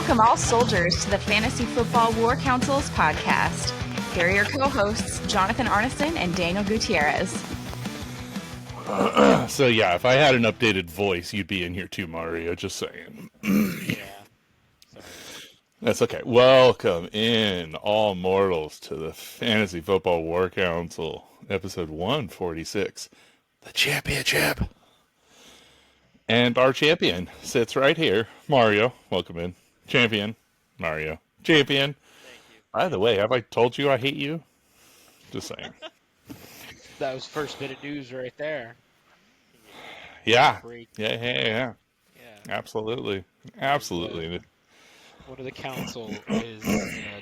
Welcome all soldiers to the Fantasy Football War Council's podcast. Here are your co-hosts, Jonathan Arneson and Daniel Gutierrez. So yeah, if I had an updated voice, you'd be in here too, Mario. Just saying. Yeah. Sorry. That's okay. Welcome in, all mortals, to the Fantasy Football War Council, episode 146, the championship. And our champion sits right here, Mario. Welcome in. Champion, Mario. Champion. Thank you. By the way, have I told you I hate you? Just saying. That was first bit of news right there. Yeah. Break. Yeah. Yeah. Absolutely. What of the council is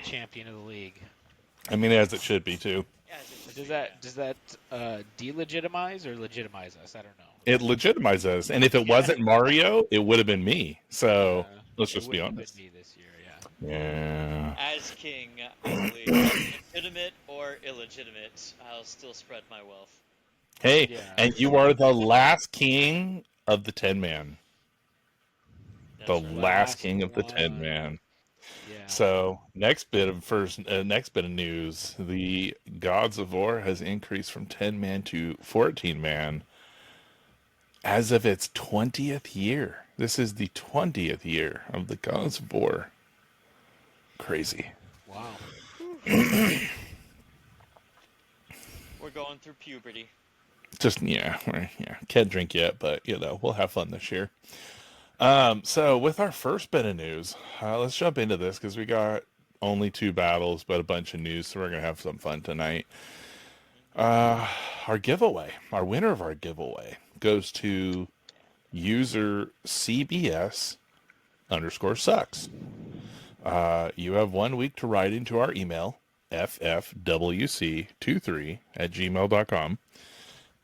champion of the league? I mean, as it should be, too. Yeah, as it should Does that delegitimize or legitimize us? I don't know. It legitimizes us. And if it wasn't Mario, it would have been me. So let's just be honest. It would have been me this year, Yeah. As king, I believe, legitimate or illegitimate, I'll still spread my wealth. Hey, Yeah. and you are the last king of the 10-man. That's The right. last king of the one. 10-man. Yeah. So next bit of news: the Gods of War has increased from 10-man to 14-man as of its 20th year. This is the 20th year of the Gods of War. Crazy. Wow. We're going through puberty. Just can't drink yet, but we'll have fun this year. So with our first bit of news, let's jump into this because we got only 2 battles, but a bunch of news, so we're gonna have some fun tonight. Our winner of our giveaway goes to user CBS_sucks. You have 1 week to write into our email, ffwc23@gmail.com,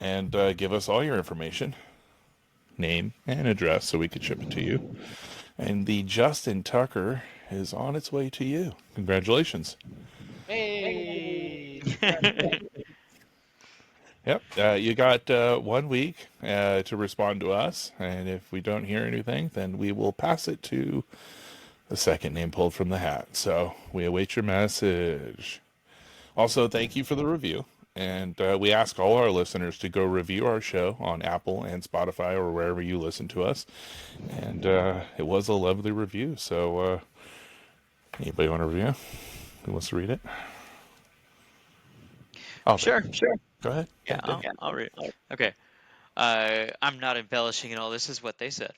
and give us all your information, name and address, so we could ship it to you. And the Justin Tucker is on its way to you. Congratulations. Hey. Yep. You got 1 week to respond to us, and if we don't hear anything, then we will pass it to the second name pulled from the hat. So we await your message. Also, thank you for the review. And we ask all our listeners to go review our show on Apple and Spotify or wherever you listen to us. And it was a lovely review. So anybody want to review? Who wants to read it? Oh, Sure. Go ahead. Yeah, I'll read it. Okay. I'm not embellishing at all. This is what they said.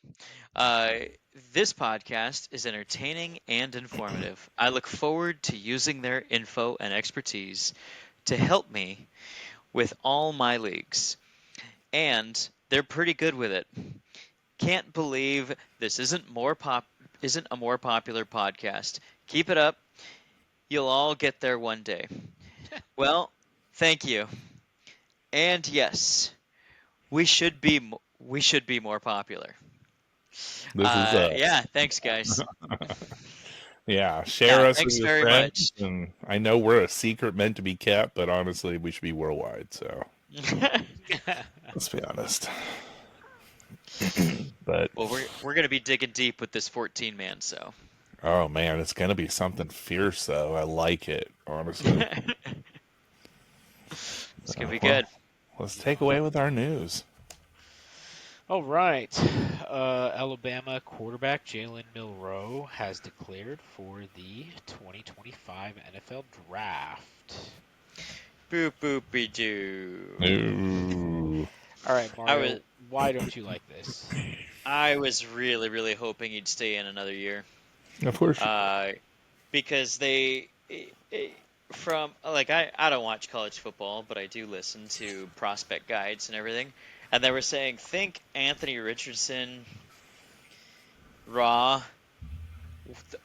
This podcast is entertaining and informative. I look forward to using their info and expertise to help me with all my leagues. And they're pretty good with it. Can't believe this isn't a more popular podcast. Keep it up. You'll all get there one day. Well, thank you. And yes, we should be more popular. This is us. Yeah, thanks guys. Yeah, share us with thanks your very friends. And I know we're a secret meant to be kept, but honestly, we should be worldwide. So let's be honest. But Well, we're gonna be digging deep with this 14-man. So oh man, it's gonna be something fierce, though. I like it, honestly. it's gonna be good. Let's take away with our news. All right. Alabama quarterback Jalen Milroe has declared for the 2025 NFL Draft. Boop boopy doo. Ooh. All right, Mario. Why don't you like this? I was really, really hoping he'd stay in another year. Of course. Because I don't watch college football, but I do listen to prospect guides and everything. And they were saying, think Anthony Richardson, raw,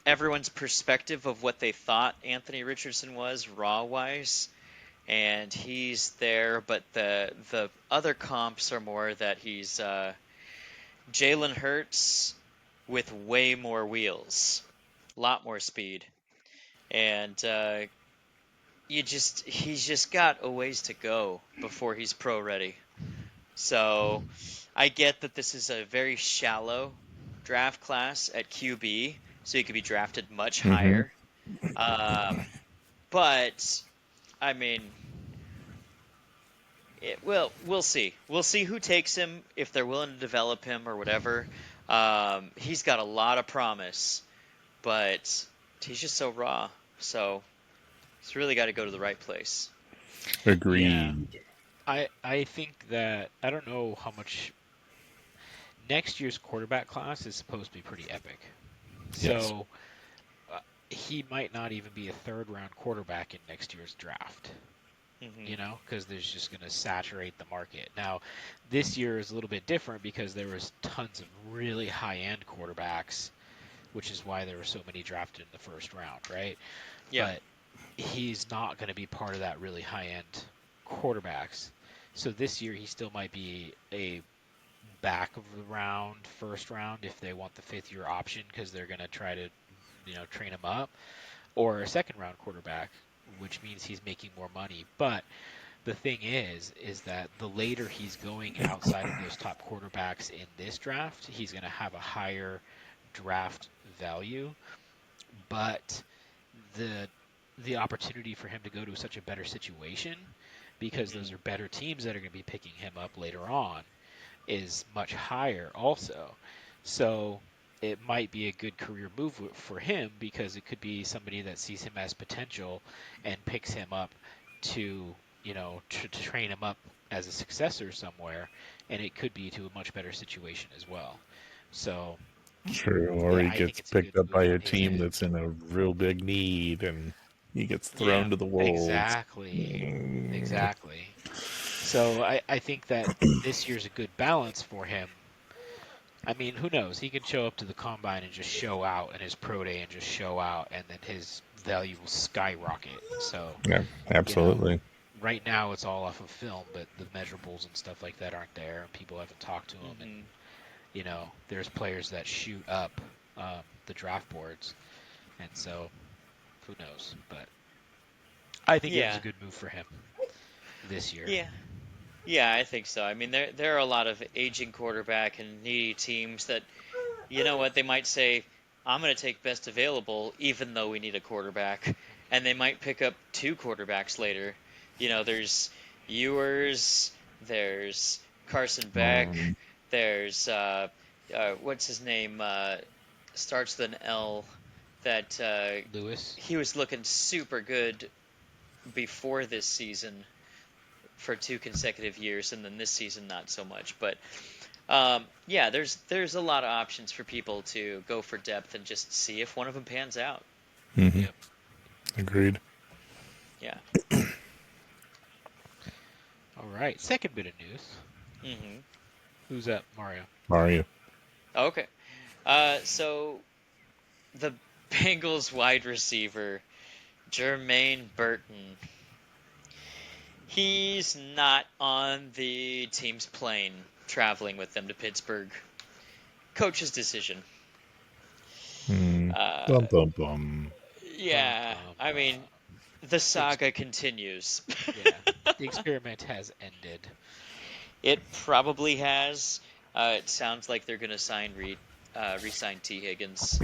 everyone's perspective of what they thought Anthony Richardson was raw-wise. And he's there, but the other comps are more that he's Jalen Hurts with way more wheels, a lot more speed. And he's just got a ways to go before he's pro ready. So I get that this is a very shallow draft class at QB, so he could be drafted much Mhm. higher. But I mean, we'll see. We'll see who takes him, if they're willing to develop him or whatever. He's got a lot of promise, but he's just so raw. So he's really got to go to the right place. Yeah. Agreed. I think that I don't know how much next year's quarterback class is supposed to be pretty epic. Yes. So he might not even be a third round quarterback in next year's draft. Hmm. Because there's just going to saturate the market. Now, this year is a little bit different because there was tons of really high-end quarterbacks, which is why there were so many drafted in the first round, right? Yeah. But he's not going to be part of that really high-end quarterbacks. So this year he still might be a back of the round, first round, if they want the fifth-year option because they're going to try to, train him up, or a second-round quarterback, which means he's making more money. But the thing is that the later he's going outside of those top quarterbacks in this draft, he's going to have a higher draft value, but the opportunity for him to go to such a better situation, because those are better teams that are going to be picking him up later on, is much higher also. So it might be a good career move for him, because it could be somebody that sees him as potential and picks him up to, to train him up as a successor somewhere, and it could be to a much better situation as well. So True. Or yeah, he I think gets it's a good picked up by move a on his team end. that's in a real big need and he gets Yeah, thrown to the wolves. exactly. Mm. Exactly. So I think that this year's a good balance for him. I mean, who knows? He could show up to the combine and just show out, and his pro day and just show out, and then his value will skyrocket. So, Yeah, you know, absolutely. right now it's all off of film, but the measurables and stuff like that aren't there, and people haven't talked to him. And, Hmm. there's players that shoot up the draft boards, and so who knows? But I think it was a Yeah. good move for him this year. Yeah. Yeah, I think so. I mean, there are a lot of aging quarterback and needy teams that, you know what, they might say, I'm going to take best available, even though we need a quarterback, and they might pick up two quarterbacks later. There's Ewers, there's Carson Beck, Um, there's what's his name, starts with an L, that Lewis. he was looking super good before this season for two consecutive years, and then this season not so much. But yeah, there's a lot of options for people to go for depth and just see if one of them pans out. mhm. Yep. Agreed. Yeah. All right. Second bit of news. Hmm. Who's up, Mario? Mario. Okay. So the Bengals wide receiver Jermaine Burton, he's not on the team's plane traveling with them to Pittsburgh. Coach's decision. Mm. Uh, Bum, bum, bum. Bum, yeah, bum, I mean, bum. the The ex- saga continues. yeah, the experiment has ended. It probably has. It sounds like they're going to re-sign T. Higgins.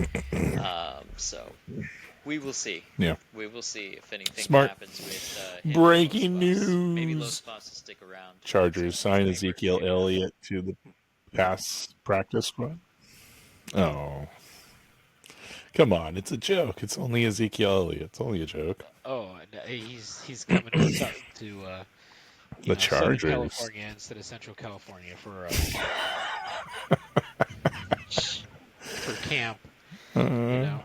So we will see. Yeah. We will see if anything Smart. happens with him and Breaking Los Pas. Maybe Los news. Pas will stick around. Chargers sign Maybe Ezekiel not. Elliott to the pass practice squad. Oh, come on. It's a joke. It's only Ezekiel Elliott. It's only a joke. Oh, and he's coming to The Southern Chargers. California instead of Central California for camp. You Uh, know.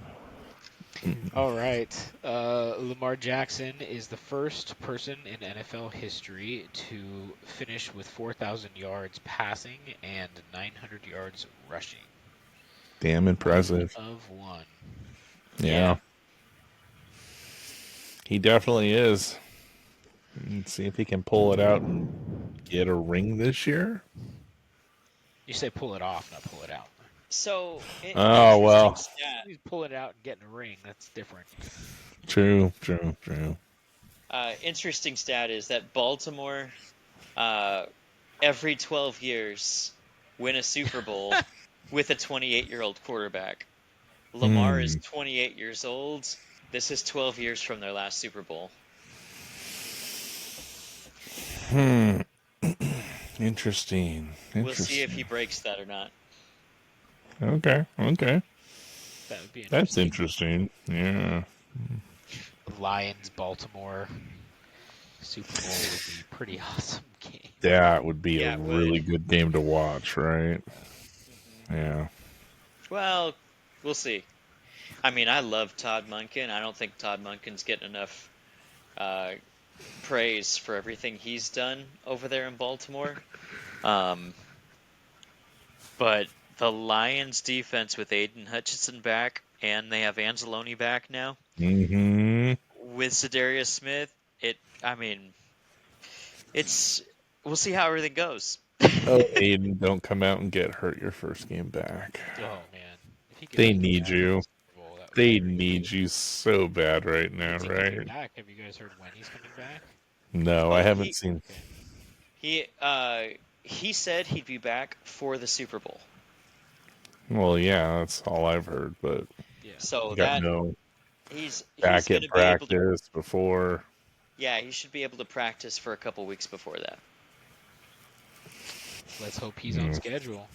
All right. Lamar Jackson is the first person in NFL history to finish with 4,000 yards passing and 900 yards rushing. damn One impressive. of one. Yeah. He definitely is. Let's see if he can pull it out and get a ring this year. You say pull it off, not pull it out. So, Oh, interesting well. stat. He's pulling it out and getting a ring. That's different. True. Interesting stat is that Baltimore, every 12 years, win a Super Bowl with a 28-year-old quarterback. Lamar is 28 years old. This is 12 years from their last Super Bowl. Interesting. We'll see if he breaks that or not. Okay. That would be That's interesting. interesting. Yeah. Lions, Baltimore, Super Bowl would be a pretty awesome game. That would be Yeah, a it really would. good game to watch, right? Yeah. Well, we'll see. I mean, I love Todd Monken. I don't think Todd Monken's getting enough praise for everything he's done over there in Baltimore. But the Lions defense with Aiden Hutchinson back, and they have Anzalone back now Mm-hmm. with Za'Darius Smith. I mean, we'll see how everything goes. Oh, Aiden, don't come out and get hurt your first game back. Oh man, if he could They make it need back to the you. Super Bowl, that would be They great. need you so bad right now, When's he coming right? back? Have you guys heard when he's coming back? No, I Oh, haven't seen. Okay. he said he'd be back for the Super Bowl. Well, yeah, that's all I've heard, but Yeah. So I got that no he's back going at to be able to. practice before. Yeah, he should be able to practice for a couple weeks before that. Let's hope he's on schedule.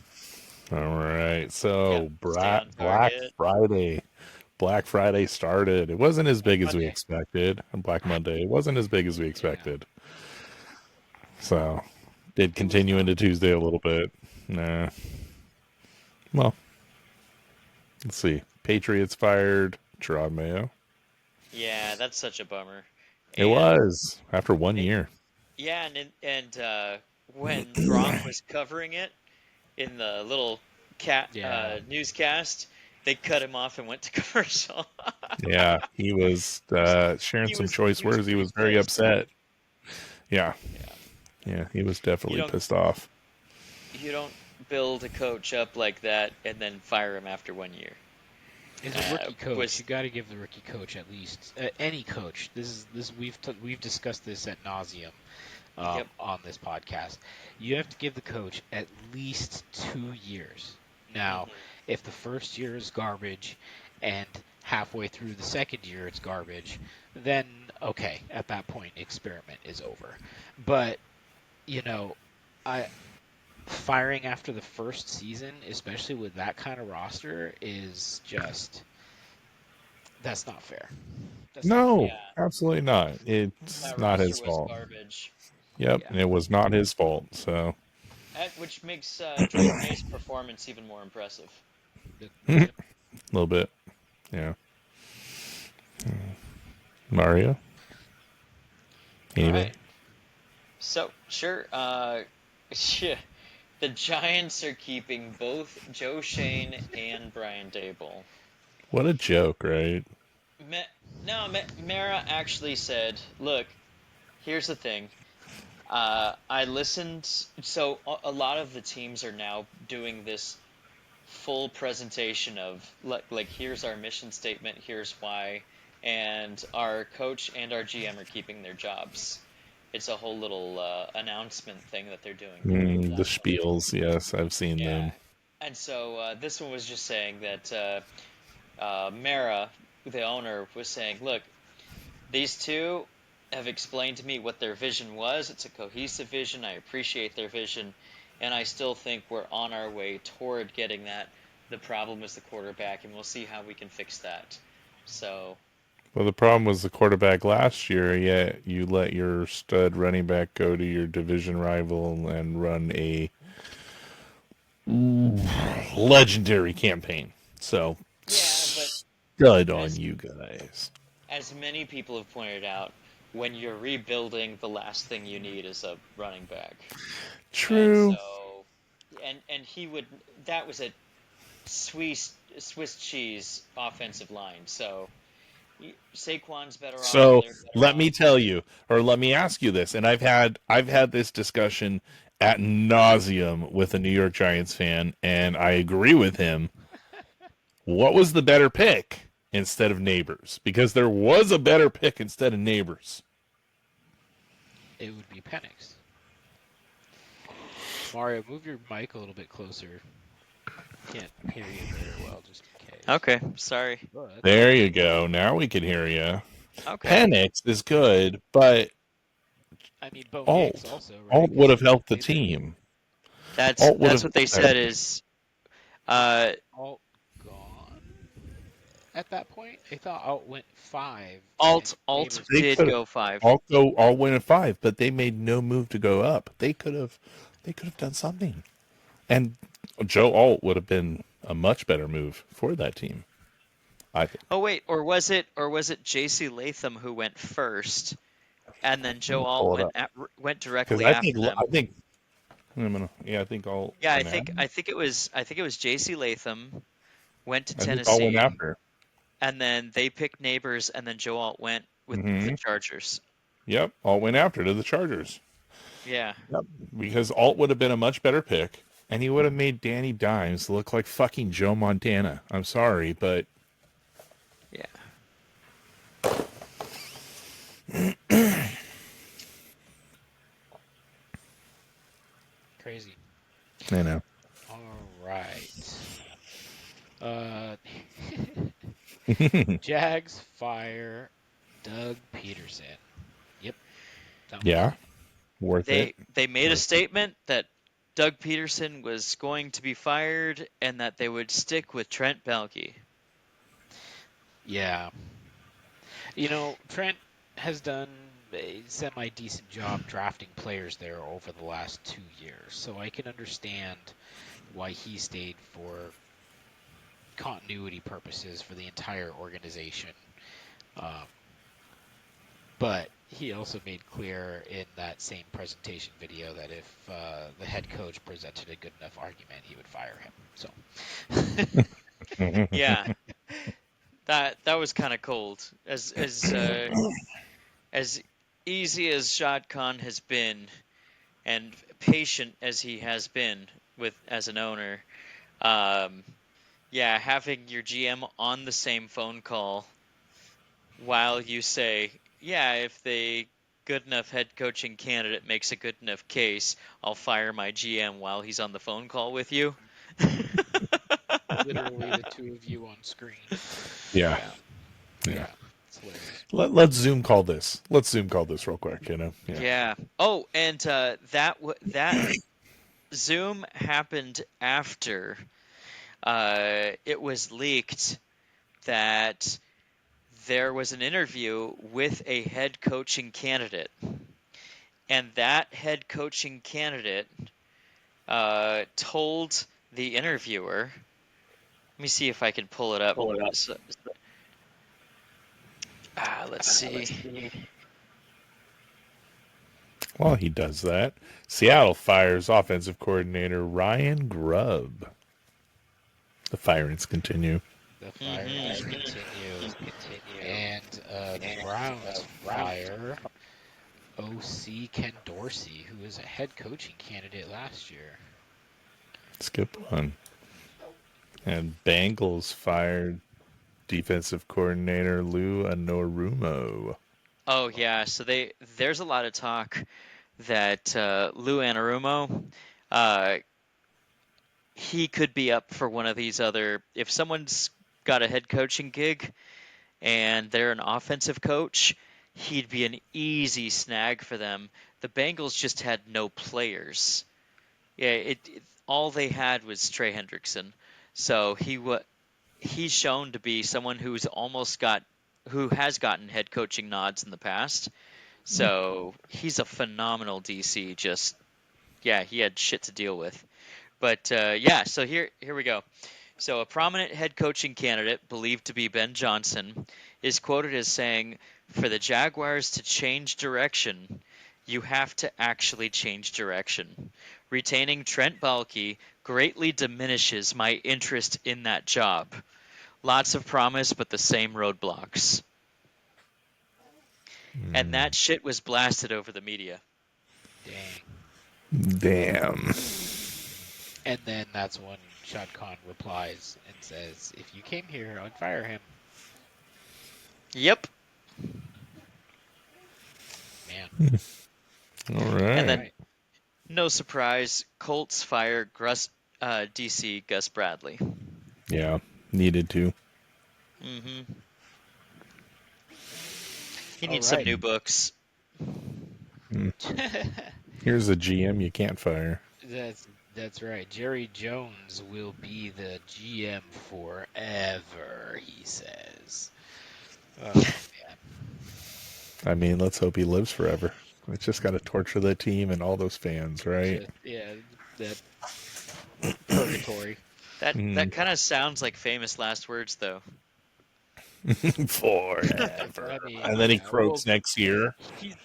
All right, so Yep, stay on Black target. Friday. Black Friday started. It wasn't as big as we Monday. expected. And Black Monday, it wasn't as big as we expected. So, did continue into Tuesday a little bit. Nah. Well, let's see. Patriots fired Gerard Mayo. Yeah, that's such a bummer. It And was after 1 year. yeah, and when Gronk was covering it in the little Yeah. newscast, they cut him off and went to commercial. Yeah, he was sharing some choice words. He was very pissed. upset. Yeah, Yeah. he was definitely don't- pissed off. You don't build a coach up like that and then fire him after 1 year. As a rookie coach, was- you got to give the rookie coach at least any coach. We've discussed this at nauseum Yep. on this podcast. You have to give the coach at least 2 years. Now, if the first year is garbage and halfway through the second year it's garbage, then okay, at that point experiment is over. But firing after the first season, especially with that kind of roster, is just that's not fair. That's not No, fair. absolutely not. It's That not roster his was fault. garbage. Yep, Yeah. and it was not his fault. So, Which makes Drake May's performance even more impressive. a little bit. Yeah. Mario? Anybody? Alright. So, sure. The Giants are keeping both Joe Shane and Brian Dable. What a joke, right? Mara actually said, look, here's the thing. I listened, so a lot of the teams are now doing this full presentation of, like here's our mission statement, here's why, and our coach and our GM are keeping their jobs. It's a whole little announcement thing that they're doing. The spiels, yes, I've seen them. And so this one was just saying that Mara, the owner, was saying, look, these two have explained to me what their vision was. It's a cohesive vision. I appreciate their vision. And I still think we're on our way toward getting that. The problem is the quarterback, and we'll see how we can fix that. So... Well, the problem was the quarterback last year, yet you let your stud running back go to your division rival and run a legendary campaign. So, stud on you guys. As many people have pointed out, when you're rebuilding, the last thing you need is a running back. True. And he would... That was a Swiss cheese offensive line, so... Saquon's better off. So let me tell you, or let me ask you this, and I've had this discussion at nauseum with a New York Giants fan, and I agree with him. What was the better pick instead of Neighbors? Because there was a better pick instead of Neighbors. It would be Penix. Mario, move your mic a little bit closer. Can't hear you very well, just in case. Okay, sorry. But There you go. Now we can hear you. Okay. Penix is good, but I mean, Bo Nix Alt. also, right? Alt 'Cause would have he helped the played there. team. That's Alt would have what they said is Alt gone at that point. I thought Alt went 5. And Alt Neighbors they went did could have 2. go 5. Alt win at 5, but they made no move to go up. They could have done something. And Joe Alt would have been a much better move for that team, I think. Oh wait, or was it J.C. Latham who went first, and then Joe Alt Pull it up. went Because directly after them? I think Alt Yeah, went after. I think it was J.C. Latham went to I think Alt went Tennessee, after. and then they picked Neighbors, and then Joe Alt went with the Mm-hmm. Chargers. Yep, Alt went after to the Chargers. Yeah. Yep. Because Alt would have been a much better pick, and he would have made Danny Dimes look like fucking Joe Montana. I'm sorry, but Yeah. Crazy. I know. All right. Jags fire Doug Peterson. Yep. Yeah, worth it. They made a statement that Doug Peterson was going to be fired and that they would stick with Trent Baalke. Yeah. Trent has done a semi-decent job drafting players there over the last 2 years, so I can understand why he stayed for continuity purposes for the entire organization. But he also made clear in that same presentation video that if the head coach presented a good enough argument, he would fire him. So, Yeah, that was kind of cold. As easy as Shad Khan has been, and patient as he has been as an owner, yeah, having your GM on the same phone call while you say, yeah, if the good enough head coaching candidate makes a good enough case, I'll fire my GM while he's on the phone call with you. literally the two of you on screen. Yeah. Yeah. It's hilarious. Let's Zoom call this. Let's Zoom call this real quick. Yeah. Oh, and that Zoom happened after it was leaked that there was an interview with a head coaching candidate, and that head coaching candidate told the interviewer. Let me see if I can pull it up. Let's see. While he does that, Seattle fires offensive coordinator Ryan Grubb. The firings continue. The fires continue. And the Browns fire OC Ken Dorsey, who was a head coaching candidate last year. Skip one. And Bengals fired defensive coordinator Lou Anarumo. Oh yeah, so there's a lot of talk that Lou Anarumo, he could be up for one of these other. If someone's got a head coaching gig and they're an offensive coach, he'd be an easy snag for them. The Bengals just had no players. Yeah, all they had was Trey Hendrickson, so he's shown to be someone who has gotten head coaching nods in the past. So he's a phenomenal DC. He had shit to deal with. But so here we go. So a prominent head coaching candidate, believed to be Ben Johnson, is quoted as saying, "For the Jaguars to change direction, you have to actually change direction. Retaining Trent Baalke greatly diminishes my interest in that job. Lots of promise, but the same roadblocks." And that shit was blasted over the media. Damn. And then that's when Shad Khan replies and says, "If you came here, I'd fire him." Yep. Man. All right. And then, no surprise, Colts fire DC Gus Bradley. Yeah, needed to. Mm-hmm. He All needs some right. new books. Here's a GM you can't fire. That's right. Jerry Jones will be the GM forever, he says. Oh man. I mean, let's hope he lives forever. It's just got to torture the team and all those fans, right? Yeah, that purgatory. That Mm. kind of sounds like famous last words, though. Forever. I mean, And then he yeah, well, croaks next year. he's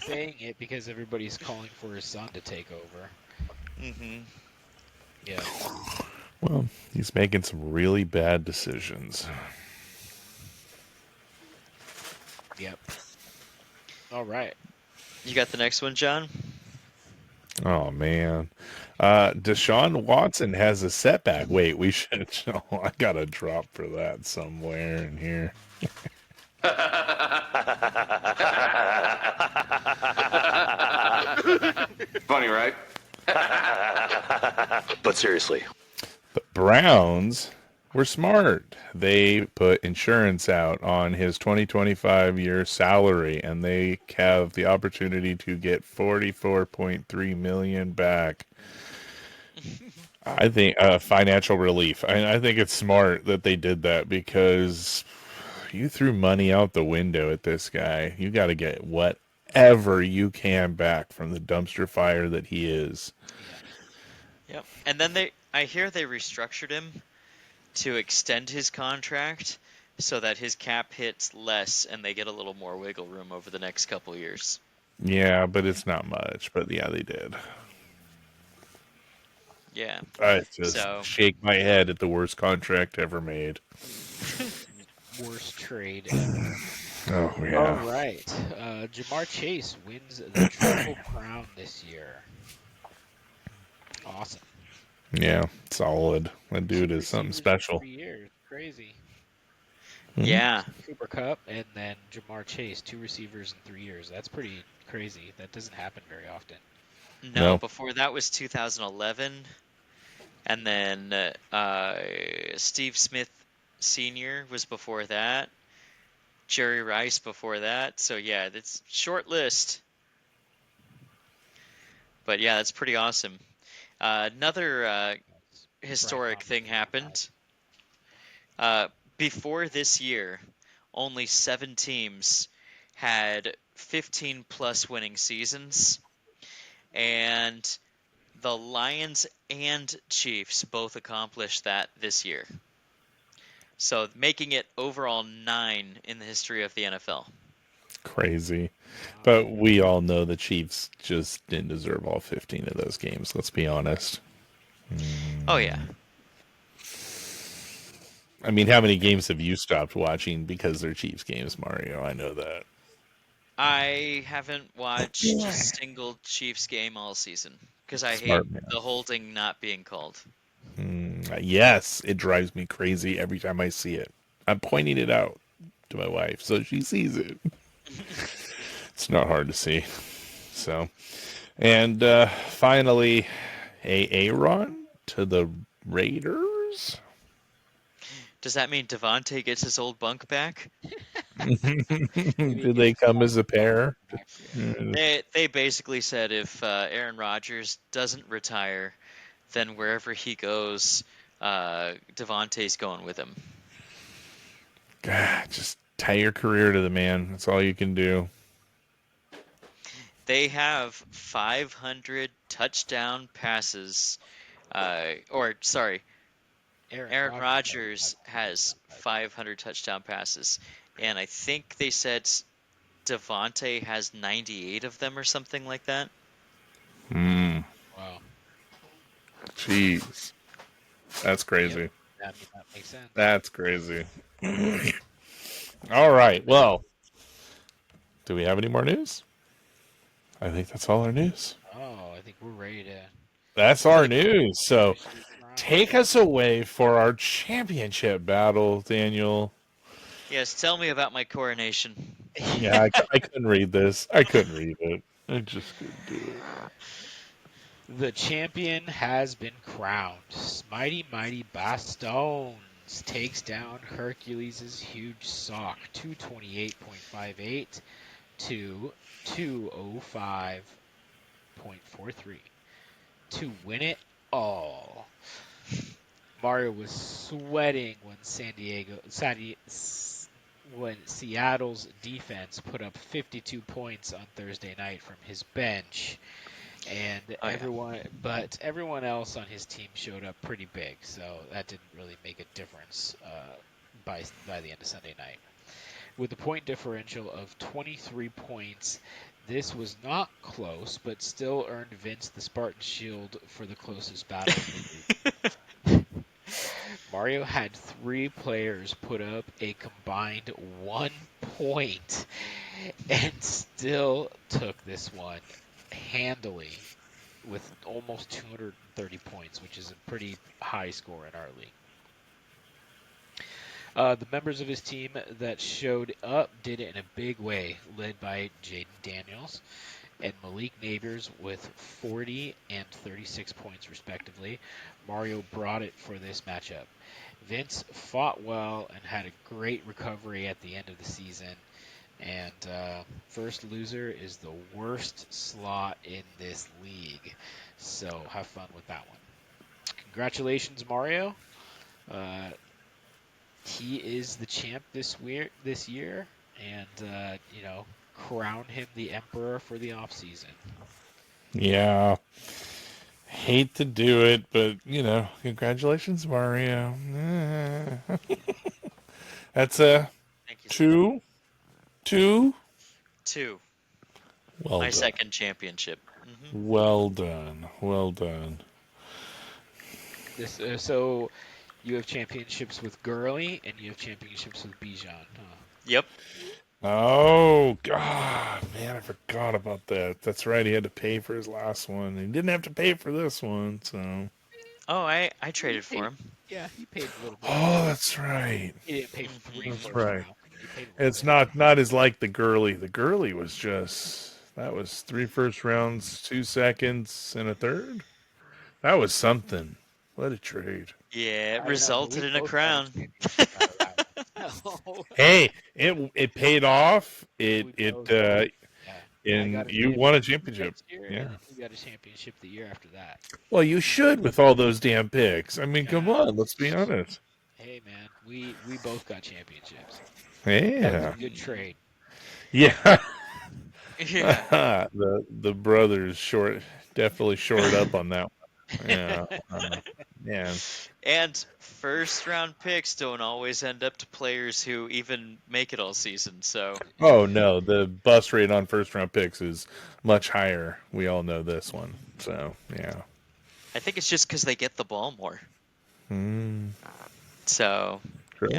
saying it because everybody's calling for his son to take over. Mm-hmm. Yeah. Well, he's making some really bad decisions. Yep. All right. You got the next one, John? Oh, man. Deshaun Watson has a setback. Wait, we should. Oh, I got a drop for that somewhere in here. Funny, right? But seriously. The Browns were smart. They put insurance out on his 2025 year salary, and they have the opportunity to get 44.3 million back. I think financial relief. I think it's smart that they did that because you threw money out the window at this guy. You got to get whatever you can back from the dumpster fire that he is. Yep. And then I hear they restructured him to extend his contract so that his cap hits less and they get a little more wiggle room over the next couple years. Yeah, but it's not much. But yeah, they did. Yeah. I just So- shake my head at the worst contract ever made. Worst trade ever. Oh All yeah. right. Jamar Chase wins the Triple Crown this year. Awesome. Yeah, solid. That dude is something Receivers in special. 3 years. Crazy. Mhm. Yeah. Cooper Cup and then Jamar Chase, 2 receivers in 3 years. That's pretty crazy. That doesn't happen very often. No, No. before that was 2011. And then Steve Smith Sr. was before that. Jerry Rice before that. So yeah, it's short list. But yeah, that's pretty awesome. Another historic thing happened. Before this year, only 7 teams had 15 plus winning seasons. And the Lions and Chiefs both accomplished that this year. So making it overall 9 in the history of the NFL. Crazy. But we all know the Chiefs just didn't deserve all 15 of those games. Let's be honest. Oh yeah. I mean, how many games have you stopped watching because they're Chiefs games, Mario? I know that. I haven't watched a single Chiefs game all season because I Smart hate man. the holding not being called. Yes, it drives me crazy every time I see it. I'm pointing it out to my wife so she sees it. It's not hard to see. So, and finally, a run to the Raiders. Does that mean Devontae gets his old bunk back? Do they come as a pair? They basically said if Aaron Rodgers doesn't retire, then wherever he goes, Devontae's going with him. God, just tie your career to the man. That's all you can do. They have 500 touchdown passes. Aaron Rodgers has 500 touchdown passes. And I think they said Devontae has 98 of them or something like that. Wow. Jeez. That's crazy. That makes sense. That's crazy. All right. Well, do we have any more news? I think that's all our news. Oh, I think we're ready to. That's our news. So take us away for our championship battle, Daniel. Yes, tell me about my coronation. Yeah, I couldn't read this. I couldn't read it. I just couldn't do it. The champion has been crowned. Mighty Mighty Bastones takes down Hercules' huge sock, 228.58 to 205.43 to win it all. Mario was sweating when when Seattle's defense put up 52 points on Thursday night from his bench, and Oh, yeah. everyone else on his team showed up pretty big, so that didn't really make a difference by the end of Sunday night. With a point differential of 23 points, this was not close, but still earned Vince the Spartan Shield for the closest battle of the week. Mario had 3 players put up a combined 1 point and still took this one handily with almost 230 points, which is a pretty high score in our league. The members of his team that showed up did it in a big way, led by Jaden Daniels and Malik Neighbors with 40 and 36 points respectively. Mario brought it for this matchup. Vince fought well and had a great recovery at the end of the season. And first loser is the worst slot in this league. So have fun with that one. Congratulations, Mario. He is the champ this year, and crown him the emperor for the off season. Yeah. Hate to do it, but congratulations, Mario. That's a Thank you, sir. two. 2. Well My done. second championship. Well done. Well done. So you have championships with Gurley and you have championships with Bijan. Huh? Yep. Oh, God, man, I forgot about that. That's right, he had to pay for his last one. He didn't have to pay for this one, so... Oh, I traded for him. Yeah, he paid a little bit. Oh, that's right. He didn't pay for 3 That's first right. rounds. He paid a little It's bit. not as like the Gurley. The Gurley was just... That was 3 first rounds, 2 seconds, and a third? That was something. What a trade. Yeah, it I know, but we resulted in a both got crown. championship out of that one. Hey, it paid off. We It both, yeah. I got and a you won a championship championship. next year, Yeah. and then you got a championship the year after that. Well, you should with all those damn picks. I mean, come Yeah. on, let's be honest. Hey, man, we both got championships. That was Yeah. a good trade. Yeah. Yeah. the brothers definitely shored up on that one. Yeah. Man. And first round picks don't always end up to players who even make it all season. So Oh no, the bust rate on first round picks is much higher. We all know this one. So yeah. I think it's just because they get the ball more. Mm, So sure.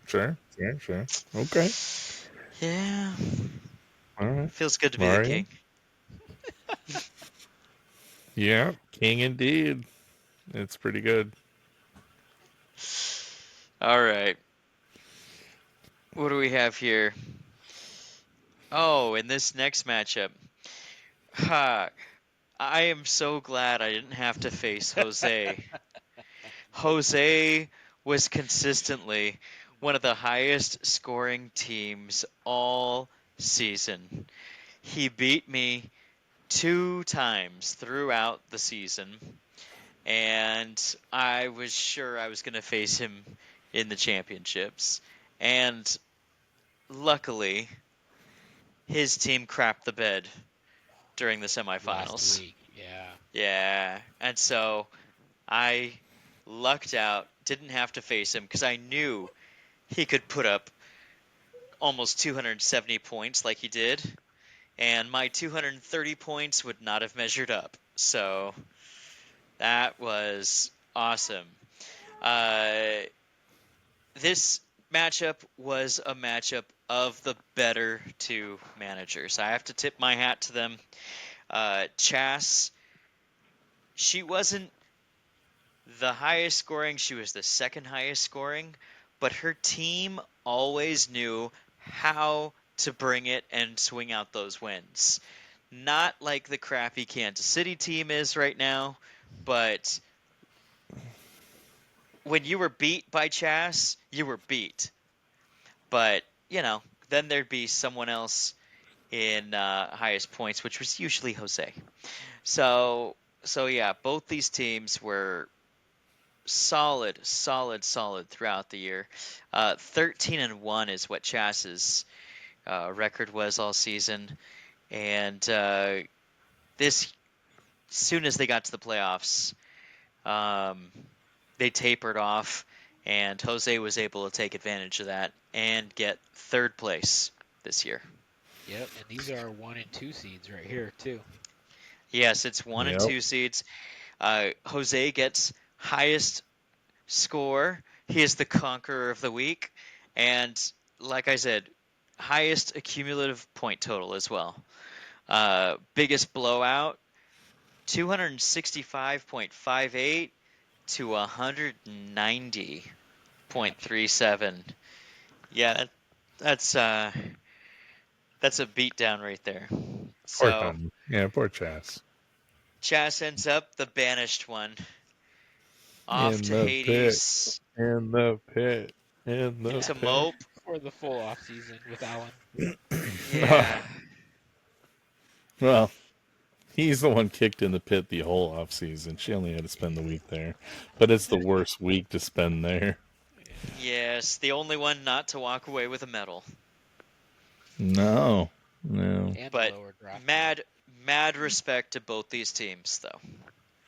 Sure. Okay. Yeah, All right. feels good to be the Mario? king. Yeah, king indeed. It's pretty good. All right. What do we have here? Oh, in this next matchup. Ha. I am so glad I didn't have to face Jose. Jose was consistently one of the highest scoring teams all season. He beat me 2 times throughout the season, and I was sure I was going to face him in the championships. And luckily, his team crapped the bed during the semifinals. Last week, yeah. Yeah, and so I lucked out, didn't have to face him because I knew he could put up almost 270 points like he did, and my 230 points would not have measured up. So that was awesome. This matchup was a matchup of the better 2 managers. I have to tip my hat to them. Chas, she wasn't the highest scoring. She was the second highest scoring, but her team always knew how to bring it and swing out those wins. not like the crappy Kansas City team is right now, but when you were beat by Chas, you were beat. But, then there'd be someone else in highest points, which was usually Jose. So yeah, both these teams were solid throughout the year. 13-1 is what Chas's record was all season, and this soon as they got to the playoffs, they tapered off, and Jose was able to take advantage of that and get third place this year. Yep, and these are 1 and 2 seeds right here too. Yes, it's 1 and 2 seeds. Jose gets highest score. He is the conqueror of the week, and like I said, highest accumulative point total as well. Biggest blowout, 265.58 to 190.37. Yeah, that's a beatdown right there. So Poor Chas. Chas ends up the banished one. Off In to the Hades. In the pit. To mope. For the full off season with Allen. Yeah. Well, he's the one kicked in the pit the whole off season. She only had to spend the week there, but it's the worst week to spend there. Yes, the only one not to walk away with a medal. No. And But mad respect to both these teams, though.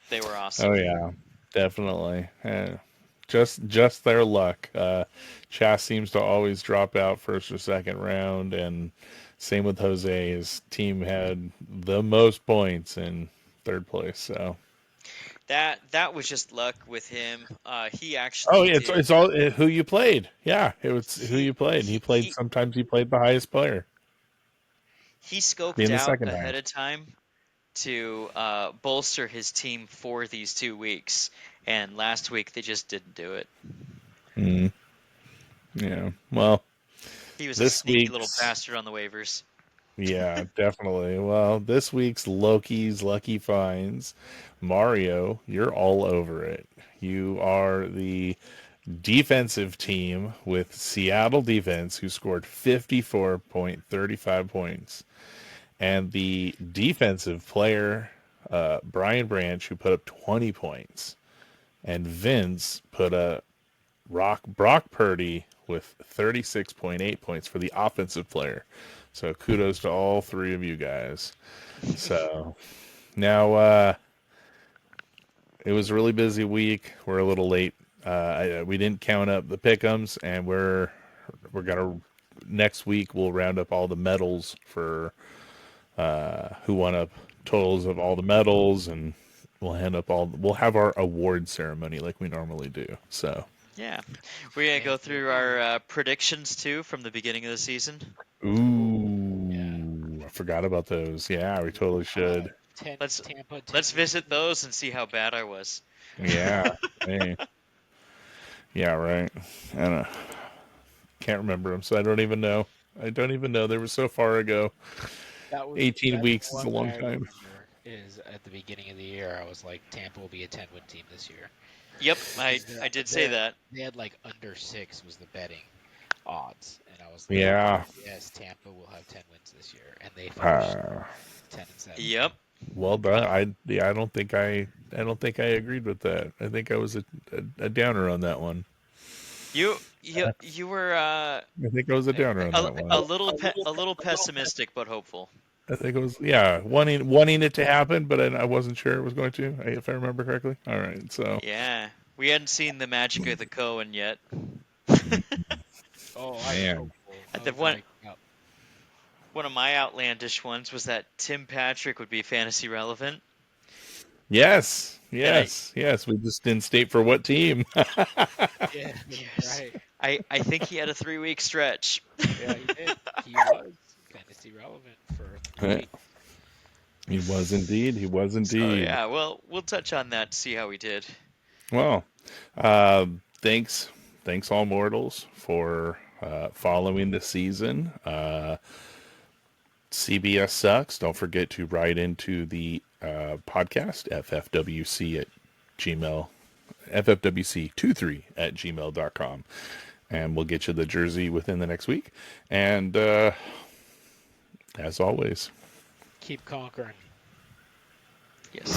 They were awesome. Oh yeah, definitely. Just their luck. Chas seems to always drop out first or second round, and same with Jose. His team had the most points in third place. So that was just luck with him. He actually. Oh, it's all who you played. Yeah, it was who you played. Sometimes he played the highest player. He scoped in the out second ahead half. of time to bolster his team for these 2 weeks, and last week they just didn't do it. Yeah, well, he was a sneaky little bastard on the waivers. Yeah, definitely. Well, this week's Loki's Lucky Finds, Mario, you're all over it. You are the defensive team with Seattle defense, who scored 54.35 points. And the defensive player, Brian Branch, who put up 20 points. And Vince put a Brock Purdy with 36.8 points for the offensive player. So kudos to all three of you guys. So now it was a really busy week. We're a little late. We didn't count up the pick'ems, and we're gonna next week we'll round up all the medals for who won up totals of all the medals, and we'll have our award ceremony like we normally do. So yeah, we're gonna go through our predictions too from the beginning of the season. Ooh, I forgot about those. Yeah, we totally should. Let's visit those and see how bad I was. Yeah. Hey. Yeah, right. I can't remember them, so I don't even know. They were so far ago. 18 weeks is a long time. Is at the beginning of the year, I was like, Tampa will be a 10-win team this year. Yep, I did say that. They had like under 6 was the betting odds, and I was like, yeah, yes, Tampa will have 10 wins this year, and they finished 10-7. Yep. Well done. I don't think I agreed with that. I think I was a downer on that one. You were. I think I was a downer on that one. A little pessimistic, but hopeful. I think it was wanting it to happen, but I wasn't sure it was going to, if I remember correctly. All right, so yeah, we hadn't seen the magic of the Cohen yet. Oh, man! One of my outlandish ones was that Tim Patrick would be fantasy relevant. Yes. We just didn't state for what team. Yes. Right. I think he had a 3-week stretch. Yeah, he did. He was fantasy relevant for 3 weeks. He was indeed. So, yeah, well, we'll touch on that to see how we did. Well, thanks all mortals for following the season. CBS sucks. Don't forget to write into the podcast, ffwc at gmail, ffwc23 at gmail.com. And we'll get you the jersey within the next week. And as always, Keep conquering. Yes.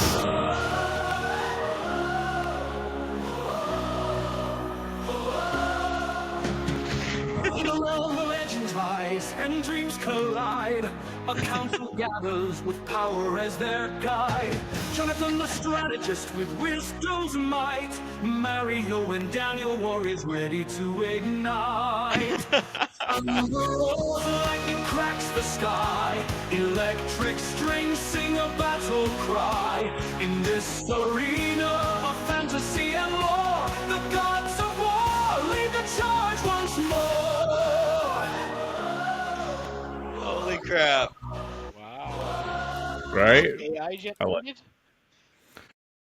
In a realm where legends rise and dreams collide, a council gathers with power as their guide. Jonathan the strategist with wisdom's might, Mario and Daniel warriors ready to ignite. Lightning cracks the sky, electric strings sing a battle cry. In this arena of fantasy and lore, the gods of war lead the charge once more. Holy crap. Wow. right? AI I like- generated?